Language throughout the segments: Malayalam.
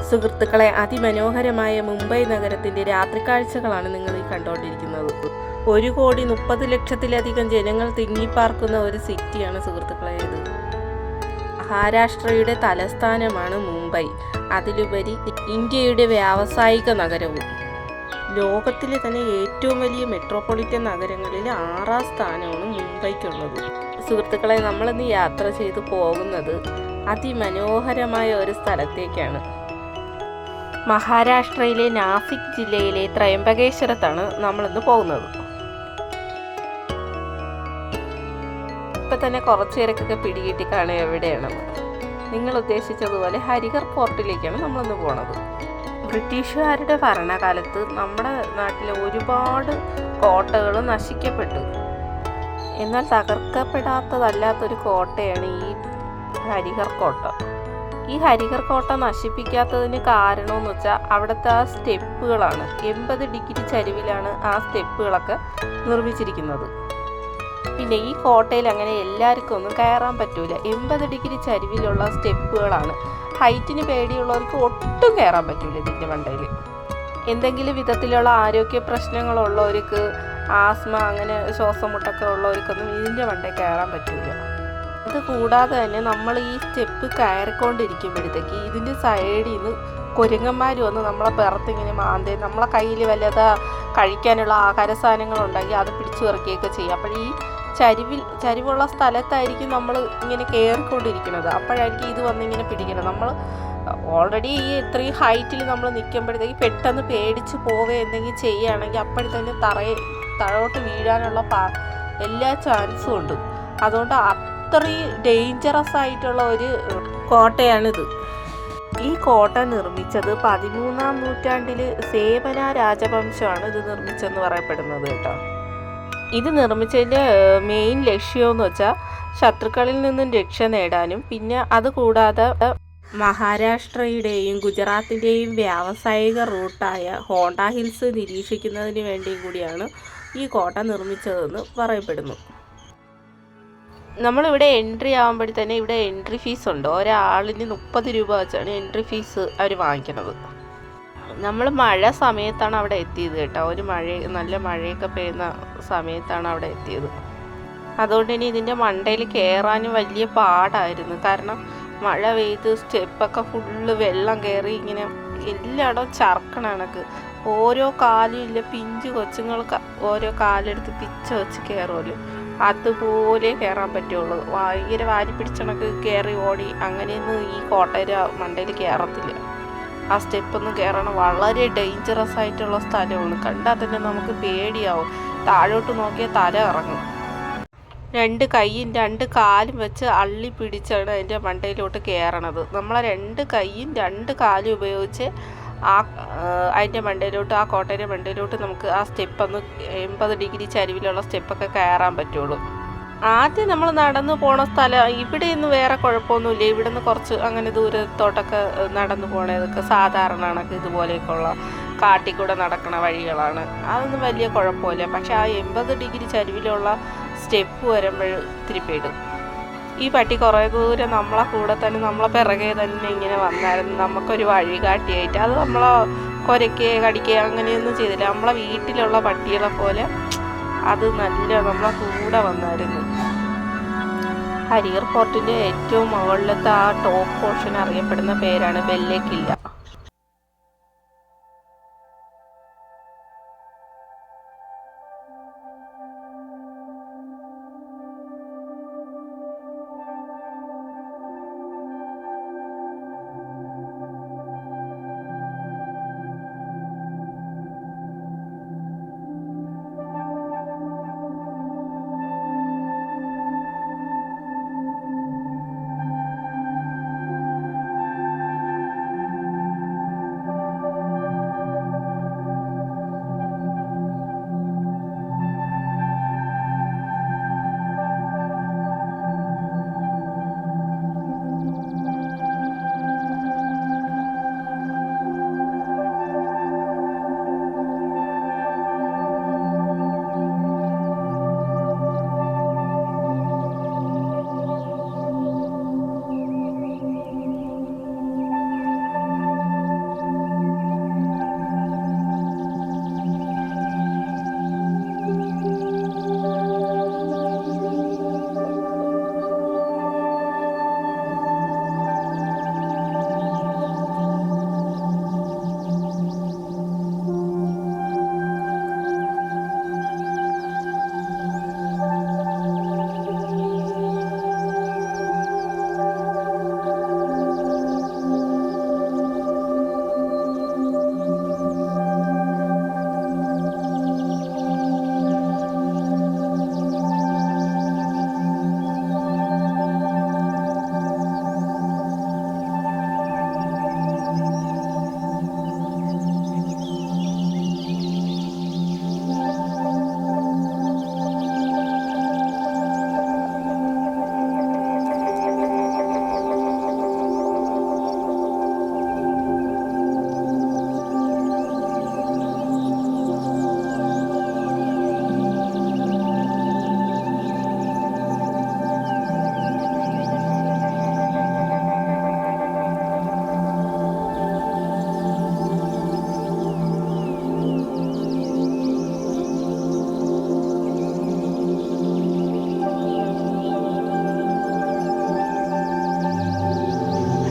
സുഹൃത്തുക്കളെ, അതിമനോഹരമായ മുംബൈ നഗരത്തിൻ്റെ രാത്രിക്കാഴ്ചകളാണ് നിങ്ങൾ ഈ കണ്ടുകൊണ്ടിരിക്കുന്നത്. 1,30,00,000-ലധികം ജനങ്ങൾ തിങ്ങിപ്പാർക്കുന്ന ഒരു സിറ്റിയാണ് സുഹൃത്തുക്കളെ ഇത്. മഹാരാഷ്ട്രയുടെ തലസ്ഥാനമാണ് മുംബൈ. അതിലുപരി ഇന്ത്യയുടെ വ്യാവസായിക നഗരവും. ലോകത്തിലെ തന്നെ ഏറ്റവും വലിയ മെട്രോപൊളിറ്റൻ നഗരങ്ങളിൽ 6ാം സ്ഥാനമാണ് മുംബൈക്കുള്ളത്. സുഹൃത്തുക്കളെ, നമ്മളിന്ന് യാത്ര ചെയ്തു പോകുന്നത് അതിമനോഹരമായ ഒരു സ്ഥലത്തേക്കാണ്. മഹാരാഷ്ട്രയിലെ നാസിക് ജില്ലയിലെ ത്രയംബകേശ്വരത്താണ് നമ്മളിന്ന് പോകുന്നത്. ഇപ്പം തന്നെ കുറച്ച് പേരൊക്കെ പിടികിട്ടി കാണുക എവിടെയാണെന്ന്. നിങ്ങൾ ഉദ്ദേശിച്ചതുപോലെ ഹരിഹർ ഫോർട്ടിലേക്കാണ് നമ്മളിന്ന് പോണത്. ബ്രിട്ടീഷുകാരുടെ ഭരണകാലത്ത് നമ്മുടെ നാട്ടിലെ ഒരുപാട് കോട്ടകൾ നശിക്കപ്പെട്ടു. എന്നാൽ തകർക്കപ്പെടാത്തതല്ലാത്തൊരു കോട്ടയാണ് ഈ ഹരിഹർ കോട്ട. ഈ ഹരിഹർ കോട്ട നശിപ്പിക്കാത്തതിന് കാരണമെന്ന് വെച്ചാൽ അവിടുത്തെ ആ സ്റ്റെപ്പുകളാണ്. 80 ഡിഗ്രി ചരിവിലാണ് ആ സ്റ്റെപ്പുകളൊക്കെ നിർമ്മിച്ചിരിക്കുന്നത്. പിന്നെ ഈ കോട്ടയിൽ അങ്ങനെ എല്ലാവർക്കും ഒന്നും കയറാൻ പറ്റൂല. 80 ഡിഗ്രി ചരിവിലുള്ള സ്റ്റെപ്പുകളാണ്. ഹൈറ്റിന് പേടിയുള്ളവർക്ക് ഒട്ടും കയറാൻ പറ്റൂല ഇതിൻ്റെ മണ്ടയിൽ. എന്തെങ്കിലും വിധത്തിലുള്ള ആരോഗ്യ പ്രശ്നങ്ങളുള്ളവർക്ക്, ആസ്മ അങ്ങനെ ശ്വാസമുട്ടൊക്കെ ഉള്ളവർക്കൊന്നും ഇതിൻ്റെ മണ്ടയിൽ കയറാൻ പറ്റൂല. അത് കൂടാതെ തന്നെ നമ്മൾ ഈ സ്റ്റെപ്പ് കയറിക്കൊണ്ടിരിക്കുമ്പോഴത്തേക്ക് ഇതിൻ്റെ സൈഡിൽ നിന്ന് കുരങ്ങന്മാർ വന്ന് നമ്മളെ പിറത്തിങ്ങനെ മാന്തേ, നമ്മളെ കയ്യിൽ വല്ലത് കഴിക്കാനുള്ള ആഹാര സാധനങ്ങളുണ്ടെങ്കിൽ അത് പിടിച്ചു ഇറക്കുകയൊക്കെ ചെയ്യും. അപ്പോൾ ഈ ചരിവുള്ള സ്ഥലത്തായിരിക്കും നമ്മൾ ഇങ്ങനെ കയറിക്കൊണ്ടിരിക്കുന്നത്. അപ്പോഴായിരിക്കും ഇത് വന്നിങ്ങനെ പിടിക്കണം. നമ്മൾ ഓൾറെഡി ഈ ഇത്രയും ഹൈറ്റിൽ നമ്മൾ നിൽക്കുമ്പോഴത്തേക്ക് പെട്ടെന്ന് പേടിച്ച് പോവുക എന്തെങ്കിലും ചെയ്യുകയാണെങ്കിൽ അപ്പോഴത്തന്നെ താഴോട്ട് വീഴാനുള്ള എല്ലാ ചാൻസും ഉണ്ട്. അതുകൊണ്ട് അത്രയും ഡേഞ്ചറസ് ആയിട്ടുള്ള ഒരു കോട്ടയാണിത്. ഈ കോട്ട നിർമ്മിച്ചത് 13ാം നൂറ്റാണ്ടിൽ സേവന രാജവംശമാണ് ഇത് നിർമ്മിച്ചെന്ന് പറയപ്പെടുന്നത് കേട്ടോ. ഇത് നിർമ്മിച്ചതിൻ്റെ മെയിൻ ലക്ഷ്യമെന്ന് വെച്ചാൽ ശത്രുക്കളിൽ നിന്നും രക്ഷ നേടാനും, പിന്നെ അതുകൂടാതെ മഹാരാഷ്ട്രയുടെയും ഗുജറാത്തിൻ്റെയും വ്യാവസായിക റൂട്ടായ ഹോണ്ട ഹിൽസ് നിരീക്ഷിക്കുന്നതിന് വേണ്ടിയും കൂടിയാണ് ഈ കോട്ട നിർമ്മിച്ചതെന്ന് പറയപ്പെടുന്നു. നമ്മളിവിടെ എൻട്രി ആകുമ്പോഴത്തന്നെ ഇവിടെ എൻട്രി ഫീസ് ഉണ്ട്. ഒരാളിന് 30 രൂപ വെച്ചാണ് എൻട്രി ഫീസ് അവർ വാങ്ങിക്കുന്നത്. നമ്മൾ മഴ സമയത്താണ് അവിടെ എത്തിയത് കേട്ടോ. നല്ല മഴയൊക്കെ പെയ്യുന്ന സമയത്താണ് അവിടെ എത്തിയത്. അതുകൊണ്ട് ഇനി ഇതിൻ്റെ മണ്ടയിൽ കയറാനും വലിയ പാടായിരുന്നു. കാരണം മഴ പെയ്ത് സ്റ്റെപ്പൊക്കെ ഫുള്ള് വെള്ളം കയറി ഇങ്ങനെ എല്ലായിടവും ചർക്കണ കണക്ക്. ഓരോ കാലും ഇല്ല, പിഞ്ചു കൊച്ചുങ്ങൾക്ക് ഓരോ കാലെടുത്ത് പിച്ച വെച്ച് കയറുമല്ലോ, അതുപോലെ കയറാൻ പറ്റുള്ളൂ. ഭയങ്കര വാരി പിടിച്ചണക്ക് കയറി ഓടി അങ്ങനെയൊന്നും ഈ കോട്ടയുടെ മണ്ടയിൽ കയറത്തില്ല. ആ സ്റ്റെപ്പൊന്നും കയറണം. വളരെ ഡേഞ്ചറസ് ആയിട്ടുള്ള സ്ഥലമാണ്. കണ്ടാൽ തന്നെ നമുക്ക് പേടിയാവും. താഴോട്ട് നോക്കിയാൽ തല ഇറങ്ങും. 2 കൈയും 2 കാലും വെച്ച് അള്ളി പിടിച്ചാണ് അതിൻ്റെ മണ്ടയിലോട്ട് കയറണത്. നമ്മളെ 2 കൈയും 2 കാലും ഉപയോഗിച്ച് അതിൻ്റെ മണ്ടയിലോട്ട്, ആ കോട്ടയുടെ മണ്ടയിലോട്ട് നമുക്ക് ആ സ്റ്റെപ്പൊന്ന് 80 ഡിഗ്രി ചരിവിലുള്ള സ്റ്റെപ്പൊക്കെ കയറാൻ പറ്റുള്ളൂ. ആദ്യം നമ്മൾ നടന്നു പോണ സ്ഥലം ഇവിടെയൊന്നും വേറെ കുഴപ്പമൊന്നുമില്ല. ഇവിടെ നിന്ന് കുറച്ച് അങ്ങനെ ദൂരത്തോട്ടൊക്കെ നടന്നു പോണതൊക്കെ സാധാരണ കണക്ക് ഇതുപോലെയൊക്കെയുള്ള കാട്ടിക്കൂടെ നടക്കണ വഴികളാണ്. അതൊന്നും വലിയ കുഴപ്പമില്ല. പക്ഷെ ആ 80 ഡിഗ്രി ചരിവിലുള്ള സ്റ്റെപ്പ് വരുമ്പോൾ ഇത്തിരി പേടും. ഈ പട്ടി കുറേ ദൂരം നമ്മളെ കൂടെ തന്നെ, നമ്മളെ പിറകെ തന്നെ ഇങ്ങനെ വന്നായിരുന്നു. നമുക്കൊരു വഴികാട്ടിയായിട്ട്. അത് നമ്മളെ കുരയ്ക്കുകയോ കടിക്കുകയോ അങ്ങനെയൊന്നും ചെയ്തില്ല. നമ്മളെ വീട്ടിലുള്ള പട്ടികളെ പോലെ അത് നമ്മളെ കൂടെ വന്നായിരുന്നു. ഹരിഹർ ഫോർട്ടിൻ്റെ ഏറ്റവും മുകളിലത്തെ ആ ടോപ്പ് പോർഷൻ അറിയപ്പെടുന്ന പേരാണ് ബെല്ലെ കില്ല.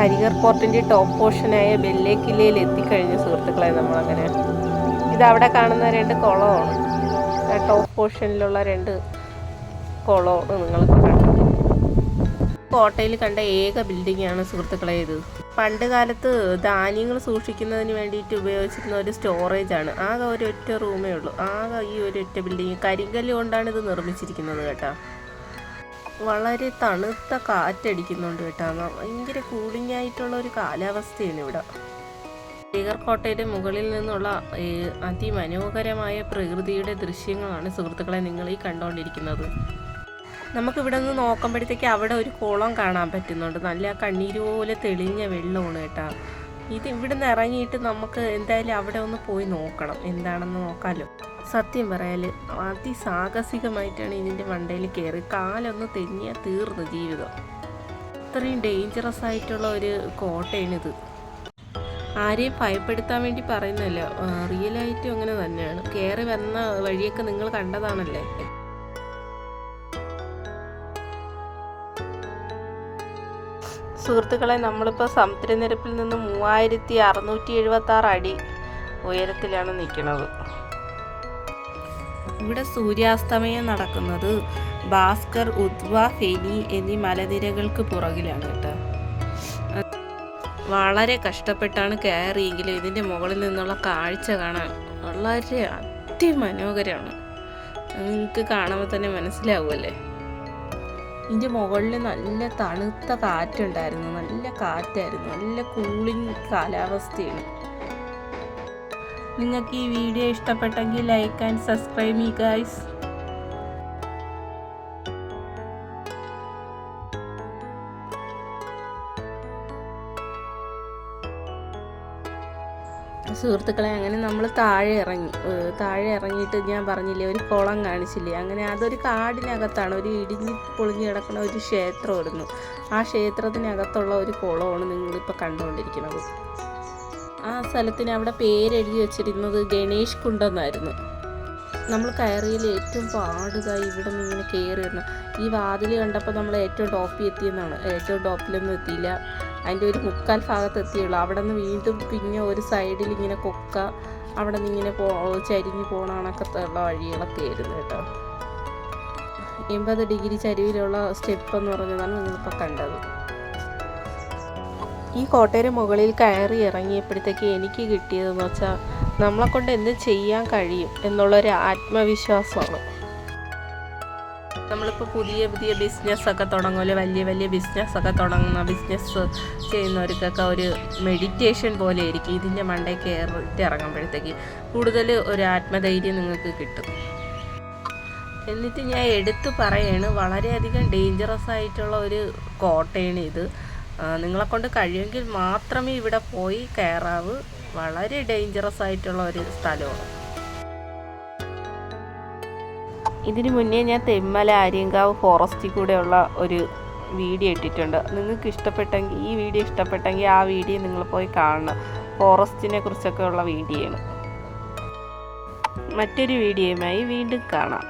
ഹരിഹർ ഫോർട്ടിൻ്റെ ടോപ്പ് പോർഷനായ ബെല്ലേ കില്ലയിൽ എത്തിക്കഴിഞ്ഞ സുഹൃത്തുക്കളെ നമ്മളങ്ങനെ. ഇതവിടെ കാണുന്ന 2 കുളമാണ്. ആ ടോപ്പ് പോർഷനിലുള്ള 2 കുളമാണ് നിങ്ങളിപ്പോൾ കണ്ടത്. കോട്ടയിൽ കണ്ട ഏക ബിൽഡിങ്ങാണ് സുഹൃത്തുക്കളെ ഇത്. പണ്ട് കാലത്ത് ധാന്യങ്ങൾ സൂക്ഷിക്കുന്നതിന് വേണ്ടിയിട്ട് ഉപയോഗിച്ചിരുന്ന ഒരു സ്റ്റോറേജാണ്. ആകെ ഒരൊറ്റ റൂമേ ഉള്ളൂ. ആകെ ഈ ഒരൊറ്റ ബിൽഡിങ് കരിങ്കല്ല് കൊണ്ടാണ് ഇത് നിർമ്മിച്ചിരിക്കുന്നത് കേട്ടോ. വളരെ തണുത്ത കാറ്റടിക്കുന്നുണ്ട് കേട്ടോ. ഭയങ്കര കൂളിംഗ് ആയിട്ടുള്ള ഒരു കാലാവസ്ഥയാണ് ഇവിടെ. ഹരിഹർ കോട്ടയുടെ മുകളിൽ നിന്നുള്ള അതിമനോഹരമായ പ്രകൃതിയുടെ ദൃശ്യങ്ങളാണ് സുഹൃത്തുക്കളെ നിങ്ങൾ ഈ കണ്ടുകൊണ്ടിരിക്കുന്നത്. നമുക്കിവിടെ നിന്ന് നോക്കുമ്പോഴത്തേക്ക് അവിടെ ഒരു കുളം കാണാൻ പറ്റുന്നുണ്ട്. നല്ല കണ്ണീര് പോലെ തെളിഞ്ഞ വെള്ളമാണ് കേട്ടോ. ഇത് ഇവിടെ നിന്ന് ഇറങ്ങിയിട്ട് നമുക്ക് എന്തായാലും അവിടെ ഒന്ന് പോയി നോക്കണം, എന്താണെന്ന് നോക്കാമല്ലോ. സത്യം പറയാൽ അതിസാഹസികമായിട്ടാണ് ഇതിൻ്റെ മണ്ടയിൽ കയറി. കാലൊന്ന് തെന്നിയാൽ തീർന്നു ജീവിതം. അത്രയും ഡേഞ്ചറസ് ആയിട്ടുള്ള ഒരു കോട്ടയാണിത്. ആരെയും ഭയപ്പെടുത്താൻ വേണ്ടി പറയുന്നല്ലോ, റിയലായിട്ടും അങ്ങനെ തന്നെയാണ്. കയറി വന്ന വഴിയൊക്കെ നിങ്ങൾ കണ്ടതാണല്ലേ. സുഹൃത്തുക്കളെ, നമ്മളിപ്പോൾ സമുദ്രനിരപ്പിൽ നിന്ന് 3676 അടി ഉയരത്തിലാണ് നിൽക്കുന്നത്. ഇവിടെ സൂര്യാസ്തമയം നടക്കുന്നത് ഭാസ്കർ, ഉദ്വ, ഫെനി എന്നീ മലനിരകൾക്ക് പുറകിലാണ് കേട്ടോ. വളരെ കഷ്ടപ്പെട്ടാണ് കയറിയെങ്കിലും ഇതിൻ്റെ മുകളിൽ നിന്നുള്ള കാഴ്ച കാണാൻ വളരെ അതിമനോഹരമാണ്. നിങ്ങൾക്ക് കാണുമ്പോൾ തന്നെ മനസ്സിലാവുമല്ലേ. ഇതിൻ്റെ മുകളിൽ നല്ല തണുത്ത കാറ്റുണ്ടായിരുന്നു, നല്ല കാറ്റായിരുന്നു, നല്ല കൂളിംഗ് കാലാവസ്ഥയാണ്. നിങ്ങൾക്ക് ഈ വീഡിയോ ഇഷ്ടപ്പെട്ടെങ്കിൽ like and subscribe me guys. സുഹൃത്തുക്കളെ, അങ്ങനെ നമ്മൾ താഴെ ഇറങ്ങിയിട്ട് ഞാൻ പറഞ്ഞില്ലേ ഒരു കുളം കാണിച്ചില്ലേ, അങ്ങനെ അതൊരു കാടിനകത്താണ്. ഒരു ഇടിഞ്ഞ് പൊളിഞ്ഞ് കിടക്കുന്ന ഒരു ക്ഷേത്രമായിരുന്നു. ആ ക്ഷേത്രത്തിനകത്തുള്ള ഒരു കുളമാണ് നിങ്ങളിപ്പോൾ കണ്ടുകൊണ്ടിരിക്കുന്നത്. ആ സ്ഥലത്തിന് അവിടെ പേരെഴുതി വെച്ചിരുന്നത് ഗണേഷ് കുണ്ടെന്നായിരുന്നു. നമ്മൾ കയറിയിൽ ഏറ്റവും പാടുതായി ഇവിടെ നിന്ന് ഇങ്ങനെ കയറി വരണം. ഈ വാതിൽ കണ്ടപ്പോൾ നമ്മൾ ഏറ്റവും ടോപ്പിൽ എത്തിയെന്നാണ്. ഏറ്റവും ടോപ്പിലൊന്നും എത്തിയില്ല, അതിൻ്റെ ഒരു 3/4 ഭാഗത്ത് എത്തിയുള്ളൂ. അവിടെ നിന്ന് വീണ്ടും പിന്നെ ഒരു സൈഡിൽ ഇങ്ങനെ കൊക്ക, അവിടെ നിന്ന് ഇങ്ങനെ ചരിഞ്ഞ് പോകണ കണക്കത്തെ ഉള്ള വഴികളൊക്കെ ആയിരുന്നു കേട്ടോ. 80 ഡിഗ്രി ചരിവിലുള്ള സ്റ്റെപ്പ് എന്ന് പറഞ്ഞതാണ് നിങ്ങളിപ്പോൾ കണ്ടത്. ഈ കോട്ടയുടെ മുകളിൽ കയറി ഇറങ്ങിയപ്പോഴത്തേക്ക് എനിക്ക് കിട്ടിയതെന്ന് വെച്ചാൽ നമ്മളെക്കൊണ്ട് എന്ത് ചെയ്യാൻ കഴിയും എന്നുള്ളൊരു ആത്മവിശ്വാസമാണ്. നമ്മളിപ്പോൾ പുതിയ ബിസിനസ്സൊക്കെ തുടങ്ങുമല്ലോ, വലിയ ബിസിനസ്സൊക്കെ തുടങ്ങുന്ന ബിസിനസ് ചെയ്യുന്നവർക്കൊക്കെ ഒരു മെഡിറ്റേഷൻ പോലെ ആയിരിക്കും ഇതിൻ്റെ മണ്ടയിൽ കയറിയിട്ട് ഇറങ്ങുമ്പോഴത്തേക്ക് കൂടുതൽ ഒരു ആത്മധൈര്യം നിങ്ങൾക്ക് കിട്ടും. എന്നിട്ട് ഞാൻ എടുത്തു പറയാണ്, വളരെയധികം ഡേഞ്ചറസ് ആയിട്ടുള്ള ഒരു കോട്ടയാണ് ഇത്. നിങ്ങളെക്കൊണ്ട് കഴിയുമെങ്കിൽ മാത്രമേ ഇവിടെ പോയി കയറാവൂ. വളരെ ഡേഞ്ചറസ് ആയിട്ടുള്ള ഒരു സ്ഥലമാണ്. ഇതിന് മുന്നേ ഞാൻ തെന്മല ആര്യങ്കാവ് ഫോറസ്റ്റിൽ കൂടെയുള്ള ഒരു വീഡിയോ ഇട്ടിട്ടുണ്ട്. നിങ്ങൾക്ക് ഇഷ്ടപ്പെട്ടെങ്കിൽ, ഈ വീഡിയോ ഇഷ്ടപ്പെട്ടെങ്കിൽ ആ വീഡിയോ നിങ്ങൾ പോയി കാണണം. ഫോറസ്റ്റിനെ കുറിച്ചൊക്കെ ഉള്ള വീഡിയോ ആണ്. മറ്റൊരു വീഡിയോയുമായി വീണ്ടും കാണാം.